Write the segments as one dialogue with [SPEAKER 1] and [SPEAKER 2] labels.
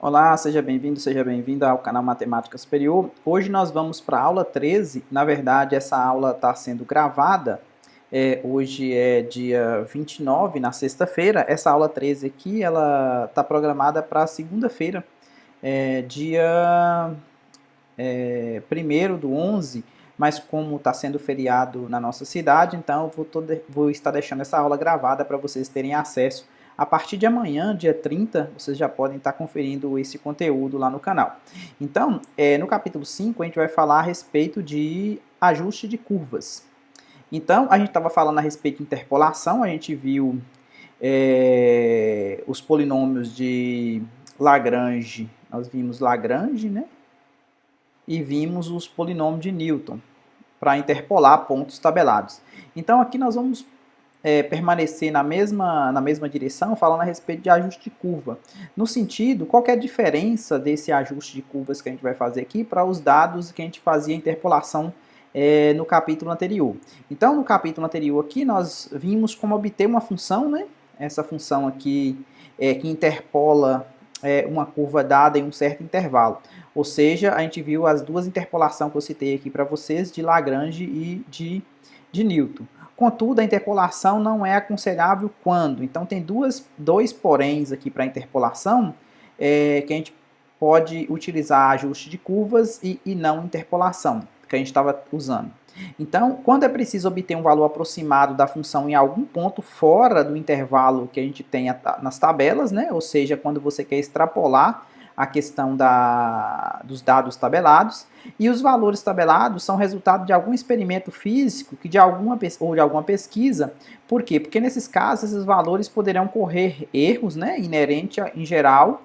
[SPEAKER 1] Olá, seja bem-vindo, seja bem-vinda ao canal Matemática Superior. Hoje nós vamos para a aula 13. Na verdade, essa aula está sendo gravada. Hoje é dia 29, na sexta-feira. Essa aula 13 aqui, ela está programada para segunda-feira, dia 1º do 11, mas como está sendo feriado na nossa cidade, então eu vou estar deixando essa aula gravada para vocês terem acesso. A partir de amanhã, dia 30, vocês já podem estar conferindo esse conteúdo lá no canal. Então, no capítulo 5, a gente vai falar a respeito de ajuste de curvas. Então, a gente estava falando a respeito de interpolação, a gente viu os polinômios de Lagrange, nós vimos Lagrange, né? E vimos os polinômios de Newton para interpolar pontos tabelados. Então, aqui nós vamos permanecer na mesma direção, falando a respeito de ajuste de curva. No sentido, qual que é a diferença desse ajuste de curvas que a gente vai fazer aqui para os dados que a gente fazia interpolação no capítulo anterior. Então, no capítulo anterior aqui, nós vimos como obter uma função, né? Essa função aqui que interpola uma curva dada em um certo intervalo. Ou seja, a gente viu as duas interpolações que eu citei aqui para vocês, de Lagrange e de Newton. Contudo, a interpolação não é aconselhável quando? Então, tem dois poréns aqui para a interpolação, que a gente pode utilizar ajuste de curvas e não interpolação, que a gente estava usando. Então, quando é preciso obter um valor aproximado da função em algum ponto fora do intervalo que a gente tem nas tabelas, né? Ou seja, quando você quer extrapolar a questão dos dados tabelados, e os valores tabelados são resultado de algum experimento físico ou de alguma pesquisa. Por quê? Porque nesses casos esses valores poderão correr erros, né, inerente em geral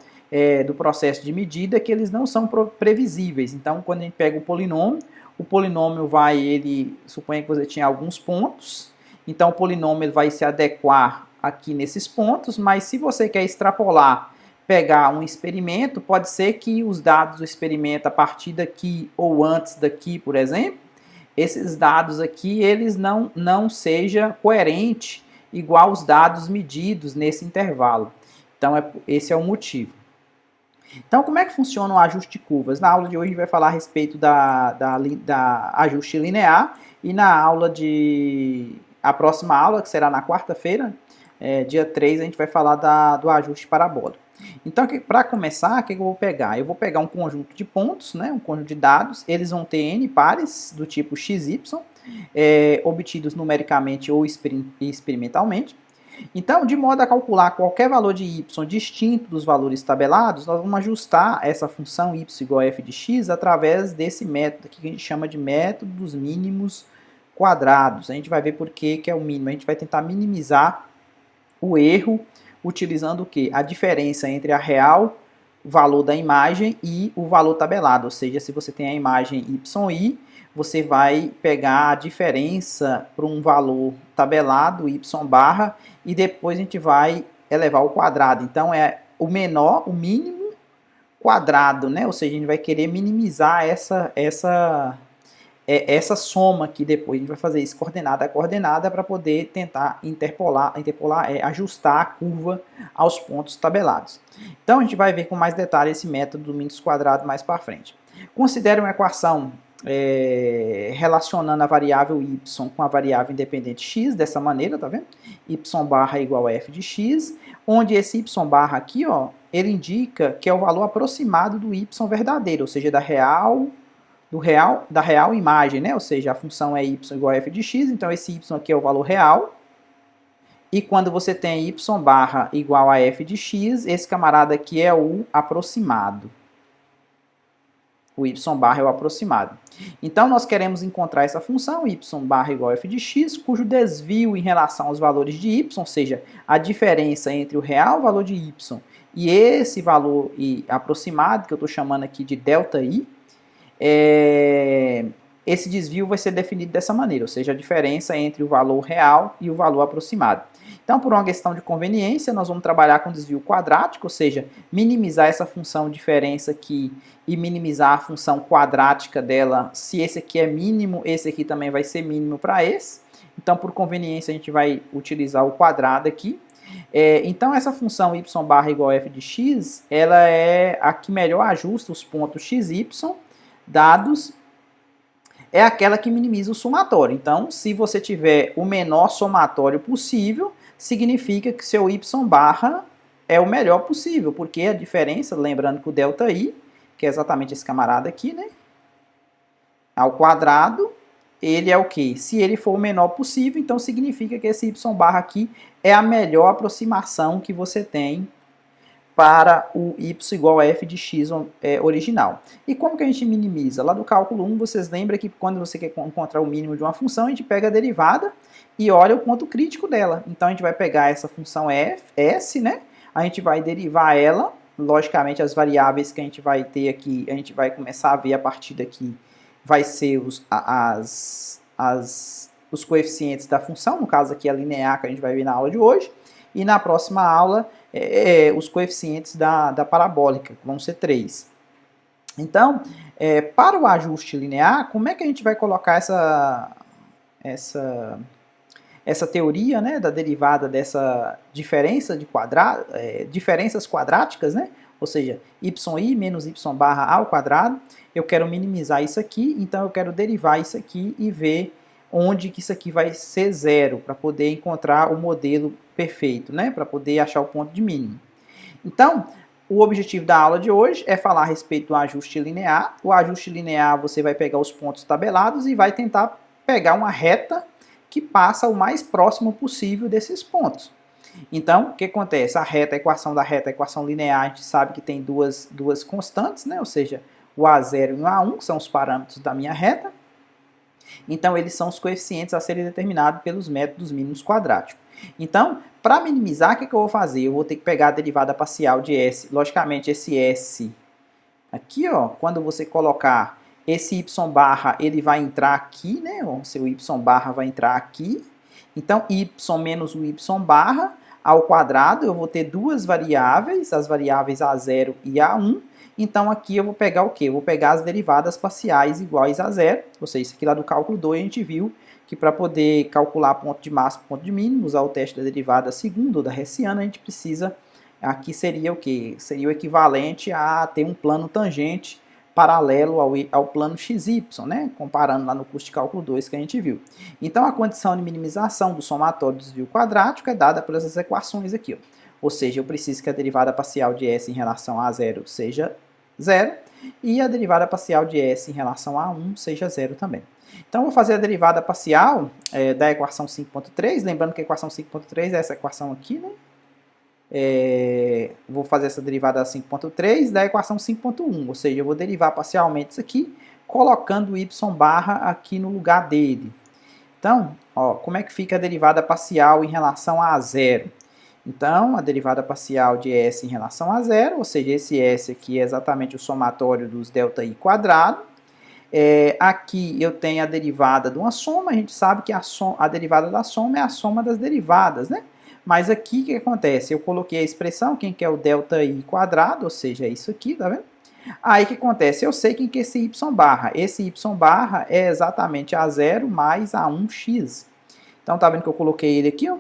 [SPEAKER 1] do processo de medida, que eles não são previsíveis. Então, quando a gente pega o polinômio suponha que você tinha alguns pontos, então o polinômio vai se adequar aqui nesses pontos, mas se você quer extrapolar, pegar um experimento, pode ser que os dados do experimento a partir daqui ou antes daqui, por exemplo, esses dados aqui, eles não sejam coerentes igual os dados medidos nesse intervalo. Então, esse é o motivo. Então, como é que funciona o ajuste de curvas? Na aula de hoje a gente vai falar a respeito da ajuste linear, e a próxima aula, que será na quarta-feira, dia 3, a gente vai falar do ajuste parabólico. Então, para começar, o que eu vou pegar? Eu vou pegar um conjunto de pontos, né, um conjunto de dados, eles vão ter n pares do tipo xy, obtidos numericamente ou experimentalmente. Então, de modo a calcular qualquer valor de y distinto dos valores tabelados, nós vamos ajustar essa função y igual a f de x através desse método aqui que a gente chama de método dos mínimos quadrados. A gente vai ver por que é o mínimo. A gente vai tentar minimizar o erro utilizando o quê? A diferença entre a real valor da imagem e o valor tabelado. Ou seja, se você tem a imagem y, você vai pegar a diferença para um valor tabelado, y barra, e depois a gente vai elevar ao quadrado. Então, é o menor, o mínimo quadrado, né? Ou seja, a gente vai querer minimizar essa soma aqui depois. A gente vai fazer isso coordenada a coordenada para poder tentar ajustar a curva aos pontos tabelados. Então, a gente vai ver com mais detalhe esse método do mínimos quadrados mais para frente. Considere uma equação relacionando a variável y com a variável independente x, dessa maneira, tá vendo? Y barra igual a f de x, onde esse y barra aqui, ó, ele indica que é o valor aproximado do y verdadeiro, ou seja, da real imagem, né? Ou seja, a função é y igual a f de x, então esse y aqui é o valor real. E quando você tem y barra igual a f de x, esse camarada aqui é o aproximado. O y barra é o aproximado. Então, nós queremos encontrar essa função, y barra igual a f de x, cujo desvio em relação aos valores de y, ou seja, a diferença entre o real valor de y e esse valor aproximado, que eu estou chamando aqui de ΔI, esse desvio vai ser definido dessa maneira, ou seja, a diferença entre o valor real e o valor aproximado. Então, por uma questão de conveniência, nós vamos trabalhar com desvio quadrático, ou seja, minimizar essa função diferença aqui e minimizar a função quadrática dela. Se esse aqui é mínimo, esse aqui também vai ser mínimo para esse. Então, por conveniência, a gente vai utilizar o quadrado aqui. Então, essa função y barra igual a f de x, ela é a que melhor ajusta os pontos x, y dados, é aquela que minimiza o somatório. Então, se você tiver o menor somatório possível, significa que seu y barra é o melhor possível, porque a diferença, lembrando que o ΔI, que é exatamente esse camarada aqui, né, ao quadrado, ele é o quê? Se ele for o menor possível, então significa que esse y barra aqui é a melhor aproximação que você tem para o y igual a f de x original. E como que a gente minimiza? Lá do cálculo 1, vocês lembram que quando você quer encontrar o mínimo de uma função, a gente pega a derivada e olha o ponto crítico dela. Então a gente vai pegar essa função s, né? A gente vai derivar ela, logicamente as variáveis que a gente vai ter aqui, a gente vai começar a ver a partir daqui, vai ser os coeficientes da função, no caso aqui a linear que a gente vai ver na aula de hoje, e na próxima aula os coeficientes da parabólica, que vão ser 3. Então, para o ajuste linear, como é que a gente vai colocar essa teoria, né, da derivada dessa diferença de diferenças quadráticas, né? Ou seja, yi menos y barra ao quadrado, eu quero minimizar isso aqui, então eu quero derivar isso aqui e ver onde que isso aqui vai ser zero, para poder encontrar o modelo perfeito, né? Para poder achar o ponto de mínimo. Então, o objetivo da aula de hoje é falar a respeito do ajuste linear. O ajuste linear, você vai pegar os pontos tabelados e vai tentar pegar uma reta que passa o mais próximo possível desses pontos. Então, o que acontece? A equação da reta, a equação linear, a gente sabe que tem duas constantes, né? Ou seja, o A0 e o A1, que são os parâmetros da minha reta. Então, eles são os coeficientes a serem determinados pelos métodos mínimos quadráticos. Então, para minimizar, o que eu vou fazer? Eu vou ter que pegar a derivada parcial de S. Logicamente, esse S aqui, ó, quando você colocar esse y barra, ele vai entrar aqui, né? O seu y barra vai entrar aqui. Então, y menos o y barra ao quadrado, eu vou ter duas variáveis, as variáveis A0 e A1. Então, aqui eu vou pegar o quê? Eu vou pegar as derivadas parciais iguais a zero. Ou seja, isso aqui lá do cálculo 2 a gente viu que para poder calcular ponto de máximo e ponto de mínimo, usar o teste da derivada segunda ou da hessiana, a gente precisa, aqui seria o quê? Seria o equivalente a ter um plano tangente paralelo ao plano XY, né? Comparando lá no curso de cálculo 2 que a gente viu. Então, a condição de minimização do somatório do desvio quadrático é dada por essas equações aqui, ó. Ou seja, eu preciso que a derivada parcial de S em relação a zero seja zero e a derivada parcial de S em relação a 1 seja zero também. Então, vou fazer a derivada parcial da equação 5.3, lembrando que a equação 5.3 é essa equação aqui, né? Vou fazer essa derivada 5.3 da equação 5.1, ou seja, eu vou derivar parcialmente isso aqui, colocando o y barra aqui no lugar dele. Então, ó, como é que fica a derivada parcial em relação a zero? Então, a derivada parcial de S em relação a zero, ou seja, esse S aqui é exatamente o somatório dos ΔI quadrado. Aqui eu tenho a derivada de uma soma, a gente sabe que a derivada da soma é a soma das derivadas, né? Mas aqui o que acontece? Eu coloquei a expressão, quem que é o ΔI quadrado, ou seja, é isso aqui, tá vendo? Aí o que acontece? Eu sei quem que é esse y barra. Esse y barra é exatamente A0 mais A1x. Então, tá vendo que eu coloquei ele aqui, ó?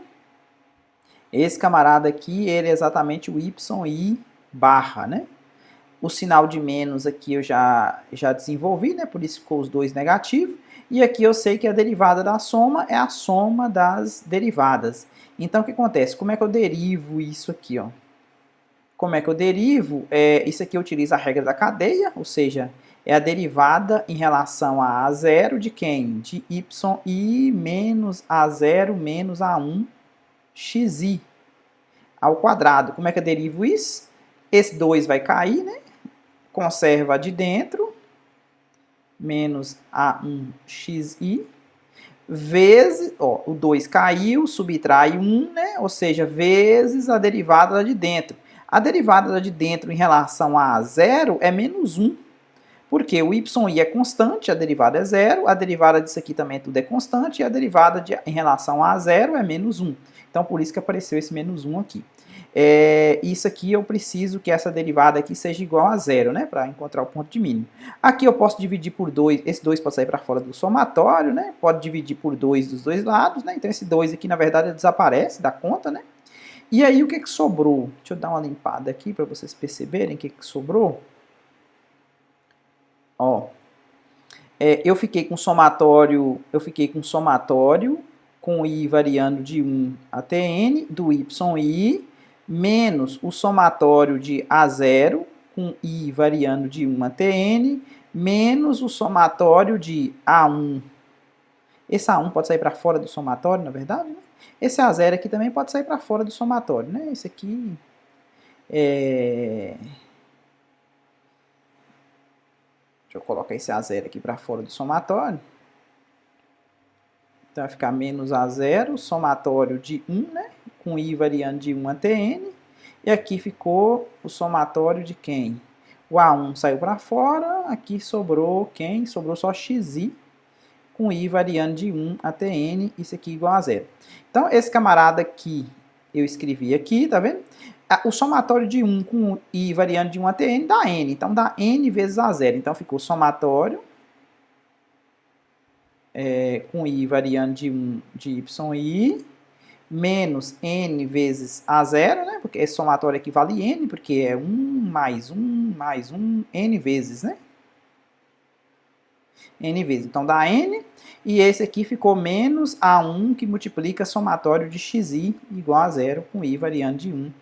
[SPEAKER 1] Esse camarada aqui, ele é exatamente o yi barra, né? O sinal de menos aqui eu já desenvolvi, né? Por isso ficou os dois negativos. E aqui eu sei que a derivada da soma é a soma das derivadas. Então, o que acontece? Como é que eu derivo isso aqui, ó? Como é que eu derivo? Isso aqui eu utilizo a regra da cadeia, ou seja, é a derivada em relação a A0 de quem? De yi menos A0 menos A1 xi ao quadrado. Como é que eu derivo isso? Esse 2 vai cair, né? Conserva de dentro, menos A1xi, vezes, ó, o 2 caiu, subtrai 1, né? Ou seja, vezes a derivada lá de dentro. A derivada lá de dentro em relação a 0 é menos 1. Porque o yi é constante, a derivada é zero, a derivada disso aqui também tudo é constante, e a derivada em relação a zero é menos 1. Então, por isso que apareceu esse menos 1 aqui. Isso aqui eu preciso que essa derivada aqui seja igual a zero, né? Para encontrar o ponto de mínimo. Aqui eu posso dividir por 2, esse 2 pode sair para fora do somatório, né? Pode dividir por 2 dos dois lados, né? Então, esse 2 aqui, na verdade, desaparece da conta, né? E aí, o que que sobrou? Deixa eu dar uma limpada aqui para vocês perceberem o que que sobrou. Ó, eu fiquei com somatório com i variando de 1 até n do yi, menos o somatório de a0 com i variando de 1 até n, menos o somatório de a1. Esse a1 pode sair para fora do somatório, na verdade, né? Esse a0 aqui também pode sair para fora do somatório, né? Esse aqui Deixa eu colocar esse a0 aqui para fora do somatório. Então vai ficar menos a0, somatório de 1, né? Com i variando de 1 até n. E aqui ficou o somatório de quem? O a1 saiu para fora, aqui sobrou quem? Sobrou só xi, com i variando de 1 até n, isso aqui igual a 0. Então, esse camarada aqui, eu escrevi aqui, tá vendo? O somatório de 1 com i variando de 1 até n dá n. Então, dá n vezes a0. Então, ficou somatório com i variando de 1 de yi, menos n vezes a0, né? Porque esse somatório aqui vale n, porque é 1 mais 1 mais 1, n vezes, né? N vezes. Então, dá n. E esse aqui ficou menos a1, que multiplica somatório de xi igual a 0, com i variando de 1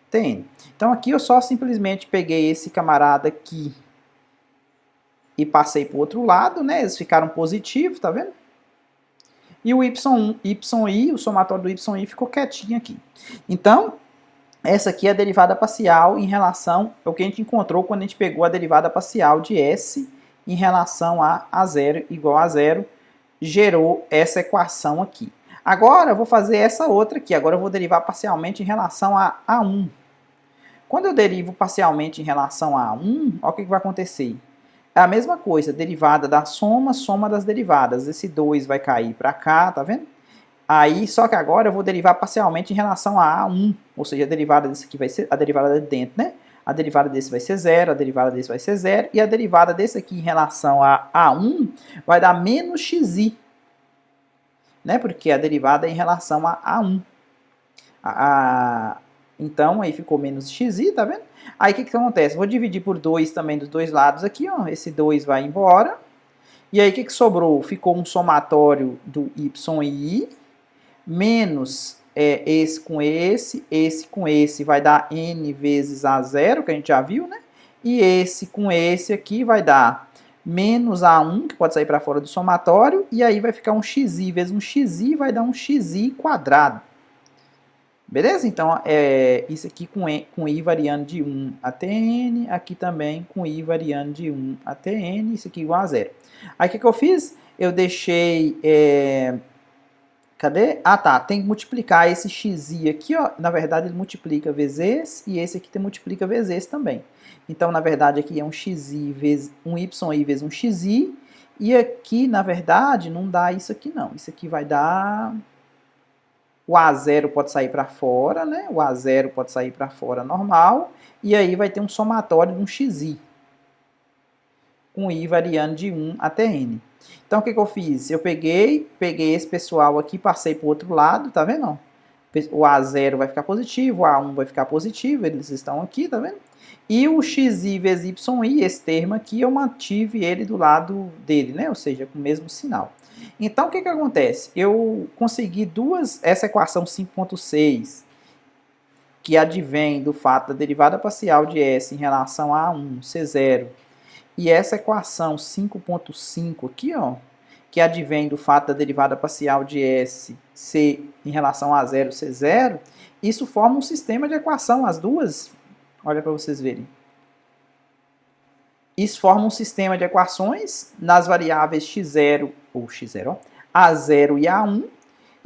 [SPEAKER 1] até n. Então, aqui eu só simplesmente peguei esse camarada aqui e passei para o outro lado, né? Eles ficaram positivos, tá vendo? E o yi, o somatório do yi ficou quietinho aqui. Então, essa aqui é a derivada parcial em relação ao que a gente encontrou quando a gente pegou a derivada parcial de S em relação a A0 igual a 0, gerou essa equação aqui. Agora eu vou fazer essa outra aqui. Agora eu vou derivar parcialmente em relação a A1. Quando eu derivo parcialmente em relação a A1, olha o que vai acontecer. É a mesma coisa, derivada da soma, soma das derivadas. Esse 2 vai cair para cá, tá vendo? Aí, só que agora eu vou derivar parcialmente em relação a A1. Ou seja, a derivada desse aqui vai ser a derivada de dentro, né? A derivada desse vai ser 0, a derivada desse vai ser 0, e a derivada desse aqui em relação a A1 vai dar menos xi, né? Porque a derivada é em relação a A1. Então, aí ficou menos xi, tá vendo? Aí, o que acontece? Vou dividir por 2 também dos dois lados aqui, ó. Esse 2 vai embora. E aí, o que sobrou? Ficou um somatório do yi, menos esse com esse vai dar n vezes a0, que a gente já viu, né? E esse com esse aqui vai dar menos a1, que pode sair para fora do somatório, e aí vai ficar um xi vezes um xi, vai dar um xi quadrado. Beleza? Então, isso aqui com i variando de 1 até n, aqui também com i variando de 1 até n, isso aqui igual a 0. Aí, o que eu fiz? Eu deixei... Cadê? Ah, tá. Tem que multiplicar esse xi aqui, ó. Na verdade, ele multiplica vezes esse, e esse aqui multiplica vezes esse também. Então, na verdade, aqui é um xi vezes um yi vezes um xi, e aqui, na verdade, não dá isso aqui, não. Isso aqui vai dar... O A0 pode sair para fora, né? O A0 pode sair para fora normal, e aí vai ter um somatório de um xi, com i variando de 1 até n. Então, o que eu fiz? Eu peguei esse pessoal aqui, passei para o outro lado, tá vendo? O A0 vai ficar positivo, o A1 vai ficar positivo, eles estão aqui, tá vendo? E o xi vezes yi, esse termo aqui, eu mantive ele do lado dele, né? Ou seja, com o mesmo sinal. Então, o que acontece? Eu consegui essa equação 5.6, que advém do fato da derivada parcial de S em relação a A1 ser 0, e essa equação 5.5 aqui, ó, que advém do fato da derivada parcial de S ser em relação a 0 ser 0, isso forma um sistema de equação, as duas, olha para vocês verem. Isso forma um sistema de equações nas variáveis x0, ou x0, ó, a0 e a1,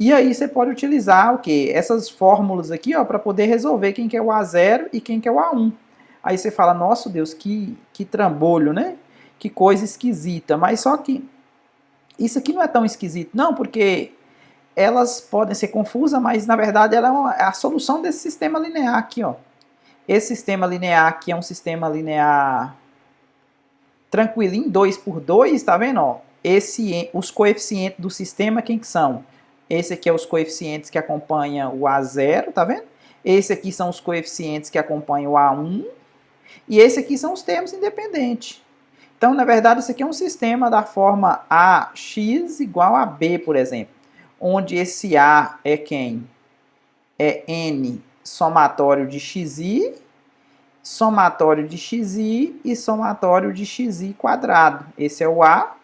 [SPEAKER 1] e aí você pode utilizar o quê? Essas fórmulas aqui, ó, para poder resolver quem que é o a0 e quem que é o a1. Aí você fala, nossa Deus, que trambolho, né? Que coisa esquisita. Mas só que isso aqui não é tão esquisito, não, porque elas podem ser confusas, mas na verdade ela é a solução desse sistema linear aqui, ó. Esse sistema linear aqui é um sistema linear tranquilinho, 2 por 2, tá vendo? Ó? Os coeficientes do sistema, quem que são? Esse aqui é os coeficientes que acompanham o A0, tá vendo? Esse aqui são os coeficientes que acompanham o A1. E esse aqui são os termos independentes. Então, na verdade, isso aqui é um sistema da forma AX igual a B, por exemplo. Onde esse A é quem? É N somatório de xi, somatório de xi e somatório de xi quadrado. Esse é o A.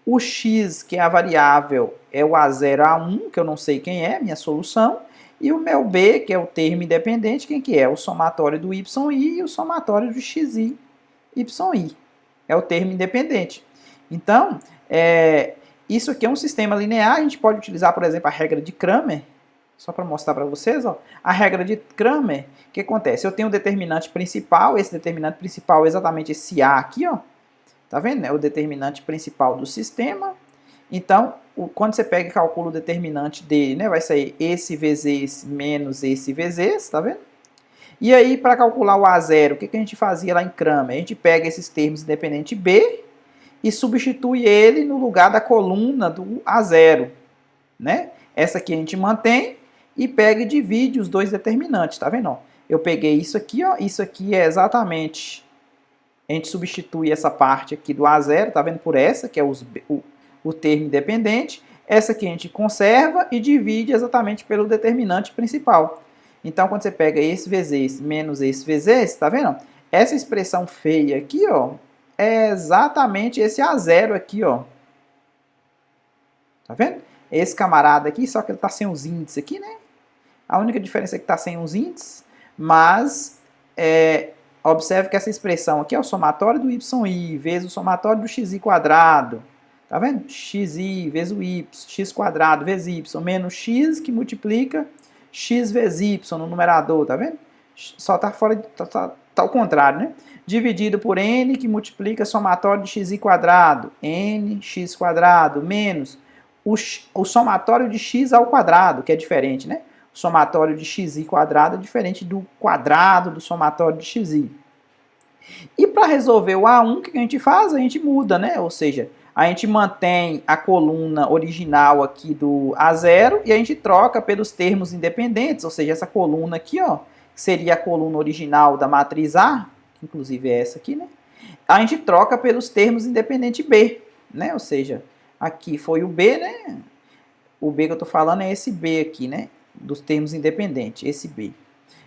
[SPEAKER 1] O x, que é a variável, é o A0, A1, que eu não sei quem é, minha solução. E o meu B, que é o termo independente, quem que é? O somatório do yi e o somatório do xi, yi. É o termo independente. Então, isso aqui é um sistema linear. A gente pode utilizar, por exemplo, a regra de Cramer. Só para mostrar para vocês, ó. A regra de Cramer, o que acontece? Eu tenho um determinante principal. Esse determinante principal é exatamente esse A aqui, ó. Tá vendo? É o determinante principal do sistema. Então, quando você pega e calcula o determinante dele, né, vai sair esse vezes esse menos esse vezes esse, tá vendo? E aí, para calcular o A0, o que a gente fazia lá em Cramer? A gente pega esses termos independente B e substitui ele no lugar da coluna do A0, né? Essa aqui a gente mantém e pega e divide os dois determinantes, tá vendo? Eu peguei isso aqui, ó, isso aqui é exatamente... A gente substitui essa parte aqui do A0, tá vendo? Por essa, que é o termo independente. Essa aqui a gente conserva e divide exatamente pelo determinante principal. Então, quando você pega esse vezes esse menos esse vezes esse, tá vendo? Essa expressão feia aqui, ó, é exatamente esse A0 aqui, ó. Tá vendo? Esse camarada aqui, só que ele tá sem os índices aqui, né? A única diferença é que tá sem os índices, mas observe que essa expressão aqui é o somatório do yi vezes o somatório do xi quadrado. Tá vendo? Xi vezes o y, x quadrado vezes y, menos x que multiplica x vezes y no numerador, tá vendo? Só tá fora, tá ao contrário, né? Dividido por n que multiplica somatório de xi quadrado, n x quadrado, menos o somatório de x ao quadrado, que é diferente, né? O somatório de xi quadrado é diferente do quadrado do somatório de xi. E para resolver o A1, o que a gente faz? A gente muda, né? Ou seja, a gente mantém a coluna original aqui do A0 e a gente troca pelos termos independentes, ou seja, essa coluna aqui, ó, seria a coluna original da matriz A, que inclusive é essa aqui, né? A gente troca pelos termos independente B, né? Ou seja, aqui foi o B, né? O B que eu estou falando é esse B aqui, né? Dos termos independentes, esse B.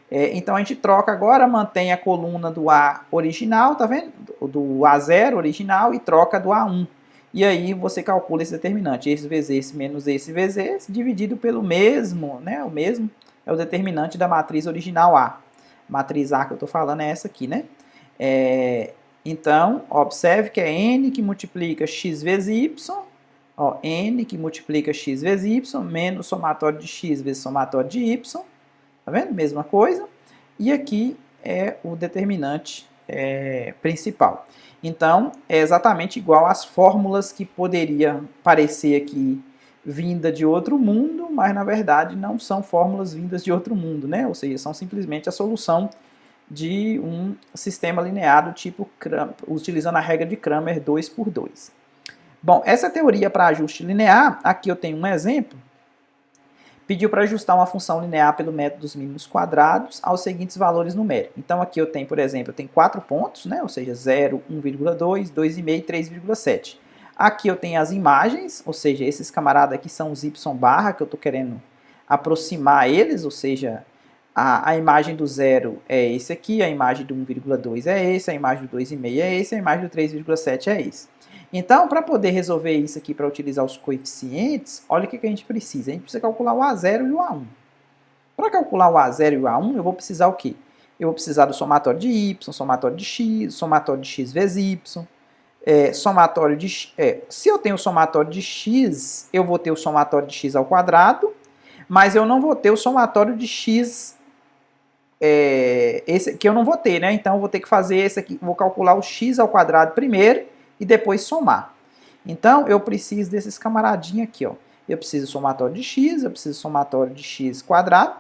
[SPEAKER 1] Então a gente troca agora, mantém a coluna do A original, tá vendo? Do A0 original e troca do A1. E aí você calcula esse determinante, esse vezes esse menos esse vezes esse, dividido pelo mesmo, né? O mesmo é o determinante da matriz original A. Matriz A que eu estou falando é essa aqui, né? Então, observe que é n que multiplica x vezes y, ó, n que multiplica x vezes y, menos somatório de x vezes somatório de y, tá vendo? Mesma coisa. E aqui é o determinante principal. Então, é exatamente igual às fórmulas que poderia parecer aqui vinda de outro mundo, mas na verdade não são fórmulas vindas de outro mundo, né? Ou seja, são simplesmente a solução de um sistema linear do tipo utilizando a regra de Cramer 2×2. Bom, essa teoria para ajuste linear, aqui eu tenho um exemplo. Pediu para ajustar uma função linear pelo método dos mínimos quadrados aos seguintes valores numéricos. Então aqui eu tenho, por exemplo, eu tenho 4 pontos, né? Ou seja, 0, 1,2, 2,5 e 3,7. Aqui eu tenho as imagens, ou seja, esses camaradas aqui são os y barra, que eu estou querendo aproximar eles, ou seja, a imagem do 0 é esse aqui, a imagem do 1,2 é esse, a imagem do 2,5 é esse, a imagem do 3,7 é esse. Então, para poder resolver isso aqui, para utilizar os coeficientes, olha o que a gente precisa. A gente precisa calcular o A0 e o A1. Para calcular o A0 e o A1, eu vou precisar o quê? Eu vou precisar do somatório de y, somatório de x, somatório de x vezes y, somatório de... se eu tenho o somatório de x, eu vou ter o somatório de x ao quadrado, mas eu não vou ter o somatório de x... esse aqui eu não vou ter, né? Então, eu vou ter que fazer esse aqui, vou calcular o x ao quadrado primeiro, e depois somar. Então, eu preciso desses camaradinhos aqui, ó. Eu preciso do somatório de x, eu preciso do somatório de x quadrado.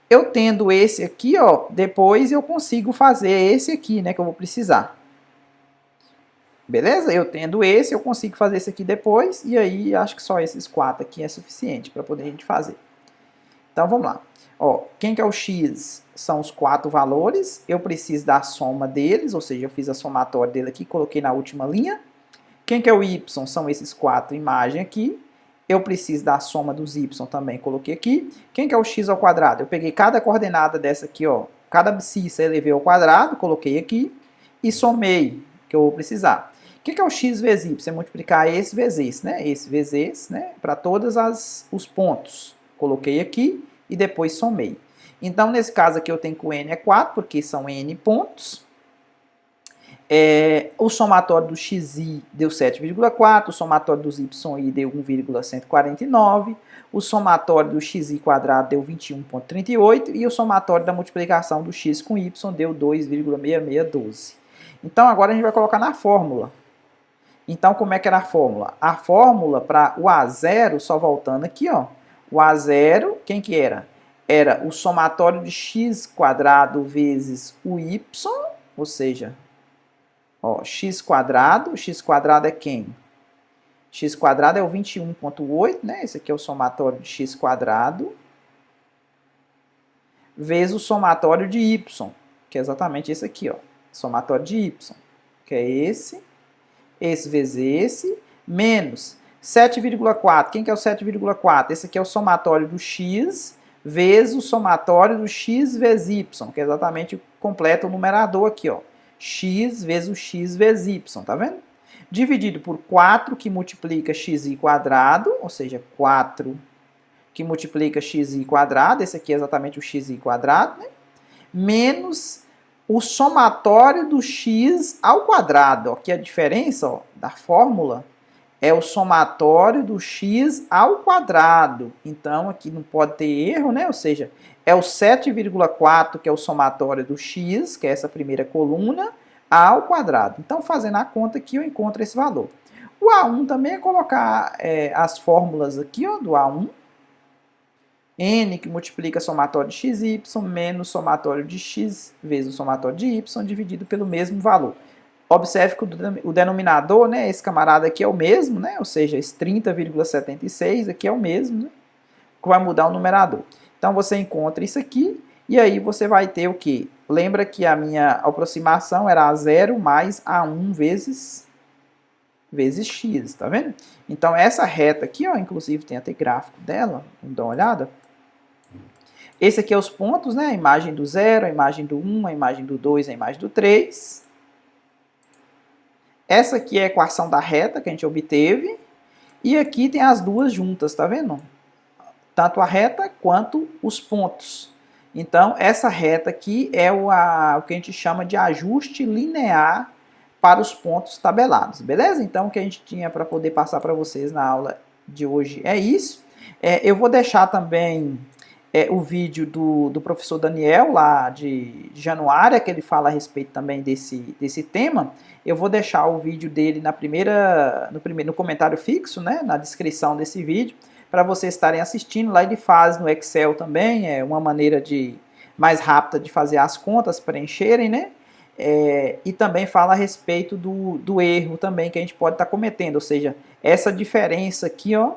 [SPEAKER 1] Eu tendo esse aqui, ó, depois eu consigo fazer esse aqui, né, que eu vou precisar. Beleza? Eu tendo esse, eu consigo fazer esse aqui depois, e aí acho que só esses 4 aqui é suficiente para poder a gente fazer. Então, vamos lá. Ó, quem que é o x? São os 4 valores, eu preciso da soma deles, ou seja, eu fiz a somatória dele aqui, coloquei na última linha. Quem que é o y? São esses 4 imagens aqui. Eu preciso da soma dos y também, coloquei aqui. Quem que é o x ao quadrado? Eu peguei cada coordenada dessa aqui, ó, cada abscissa elevei ao quadrado, coloquei aqui e somei, que eu vou precisar. O que é o x vezes y? Você multiplicar esse vezes esse, né? Esse vezes esse, né? Para todos os pontos. Coloquei aqui e depois somei. Então, nesse caso aqui, eu tenho que o n é 4, porque são n pontos. O somatório do xi deu 7,4, o somatório dos y deu 1,149, o somatório do xi quadrado deu 21,38 e o somatório da multiplicação do x com y deu 2,6612. Então, agora a gente vai colocar na fórmula. Então, como é que era a fórmula? A fórmula para o A0, só voltando aqui, ó, o A0, quem que era? Era o somatório de x quadrado vezes o y, ou seja, ó, x quadrado é quem? X quadrado é o 21,8, né? Esse aqui é o somatório de x quadrado, vezes o somatório de y, que é exatamente esse aqui, ó, somatório de y, que é esse vezes esse, menos 7,4. Quem que é o 7,4? Esse aqui é o somatório do x vezes o somatório do x vezes y, que é exatamente completa o numerador aqui, ó. X vezes o x vezes y, tá vendo? Dividido por 4, que multiplica xi quadrado, ou seja, 4 que multiplica xi quadrado, esse aqui é exatamente o xi quadrado, né? Menos o somatório do x ao quadrado. Aqui a diferença, ó, da fórmula é o somatório do x ao quadrado. Então, aqui não pode ter erro, né? Ou seja, é o 7,4, que é o somatório do x, que é essa primeira coluna, ao quadrado. Então, fazendo a conta aqui, eu encontro esse valor. O A1 também é colocar as fórmulas aqui, ó, do A1. N, que multiplica somatório de xy, menos somatório de x vezes o somatório de y, dividido pelo mesmo valor. Observe que o denominador, né, esse camarada aqui é o mesmo, né, ou seja, esse 30,76 aqui é o mesmo, né, que vai mudar o numerador. Então, você encontra isso aqui, e aí você vai ter o quê? Lembra que a minha aproximação era A0 mais A1 vezes x, tá vendo? Então, essa reta aqui, ó, inclusive tem até gráfico dela, vamos dar uma olhada. Esse aqui é os pontos, né? A imagem do 0, a imagem do 1, a imagem do 2, a imagem do 3. Essa aqui é a equação da reta que a gente obteve. E aqui tem as duas juntas, tá vendo? Tanto a reta quanto os pontos. Então, essa reta aqui é o que a gente chama de ajuste linear para os pontos tabelados, beleza? Então, o que a gente tinha para poder passar para vocês na aula de hoje é isso. Eu vou deixar também o vídeo do professor Daniel, lá de Januária, que ele fala a respeito também desse tema. Eu vou deixar o vídeo dele no comentário fixo, né, na descrição desse vídeo, para vocês estarem assistindo. Lá ele faz no Excel também, é uma maneira mais rápida de fazer as contas, preencherem, né? E também fala a respeito do erro também que a gente pode estar cometendo, ou seja, essa diferença aqui, ó,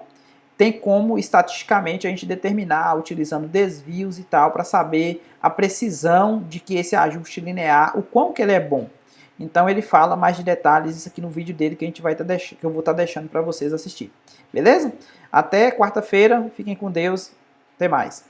[SPEAKER 1] tem como estatisticamente a gente determinar, utilizando desvios e tal, para saber a precisão de que esse ajuste linear, o quão que ele é bom. Então ele fala mais de detalhes isso aqui no vídeo dele que eu vou estar deixando para vocês assistir. Beleza? Até quarta-feira, fiquem com Deus, até mais.